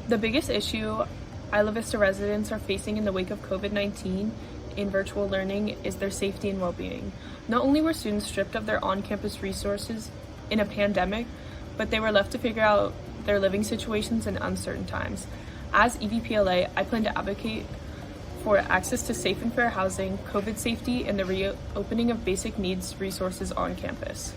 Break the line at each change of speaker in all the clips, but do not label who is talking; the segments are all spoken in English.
The biggest issue Isla Vista residents are facing in the wake of COVID-19 in virtual learning is their safety and well-being. Not only were students stripped of their on-campus resources in a pandemic, but they were left to figure out their living situations in uncertain times. As EVPLA, I plan to advocate for access to safe and fair housing, COVID safety, and the reopening of basic needs resources on campus.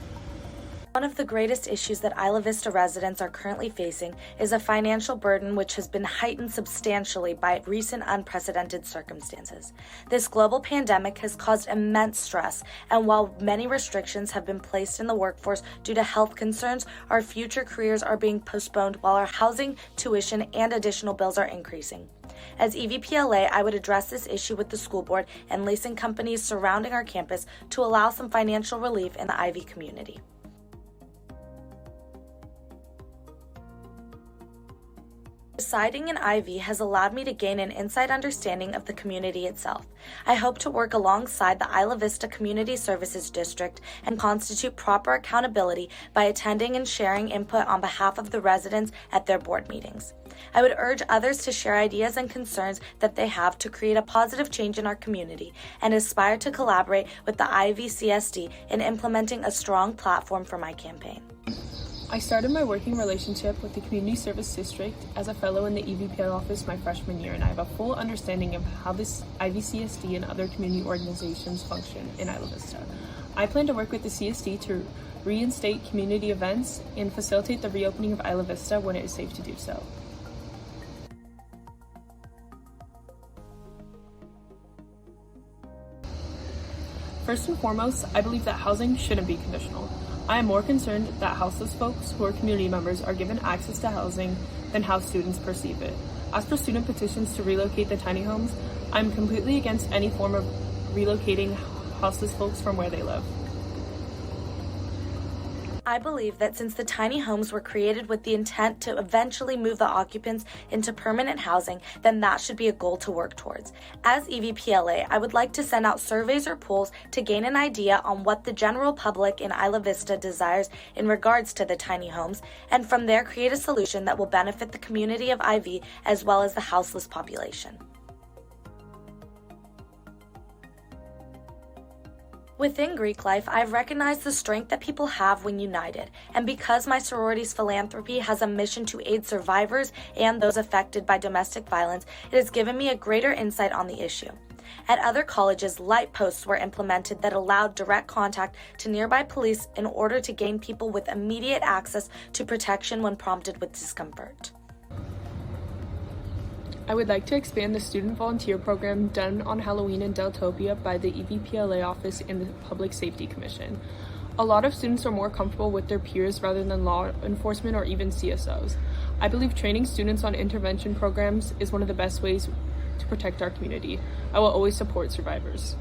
One of the greatest issues that Isla Vista residents are currently facing is a financial burden which has been heightened substantially by recent unprecedented circumstances. This global pandemic has caused immense stress, and while many restrictions have been placed in the workforce due to health concerns, our future careers are being postponed while our housing, tuition, and additional bills are increasing. As EVPLA, I would address this issue with the school board and leasing companies surrounding our campus to allow some financial relief in the Ivy community. Residing in Ivy has allowed me to gain an inside understanding of the community itself. I hope to work alongside the Isla Vista Community Services District and constitute proper accountability by attending and sharing input on behalf of the residents at their board meetings. I would urge others to share ideas and concerns that they have to create a positive change in our community and aspire to collaborate with the Ivy CSD in implementing a strong platform for my campaign.
I started my working relationship with the Community Service District as a fellow in the EVPL office my freshman year, and I have a full understanding of how this Ivy CSD and other community organizations function in Isla Vista. I plan to work with the CSD to reinstate community events and facilitate the reopening of Isla Vista when it is safe to do so. First and foremost, I believe that housing shouldn't be conditional. I am more concerned that houseless folks who are community members are given access to housing than how students perceive it. As for student petitions to relocate the tiny homes, I'm completely against any form of relocating houseless folks from where they live.
I believe that since the tiny homes were created with the intent to eventually move the occupants into permanent housing, then that should be a goal to work towards. As EVPLA, I would like to send out surveys or polls to gain an idea on what the general public in Isla Vista desires in regards to the tiny homes, and from there create a solution that will benefit the community of Ivy as well as the houseless population. Within Greek life, I've recognized the strength that people have when united, and because my sorority's philanthropy has a mission to aid survivors and those affected by domestic violence, it has given me a greater insight on the issue. At other colleges, light posts were implemented that allowed direct contact to nearby police in order to gain people with immediate access to protection when prompted with discomfort.
I would like to expand the student volunteer program done on Halloween in Deltopia by the EVPLA office and the Public Safety Commission. A lot of students are more comfortable with their peers rather than law enforcement or even CSOs. I believe training students on intervention programs is one of the best ways to protect our community. I will always support survivors.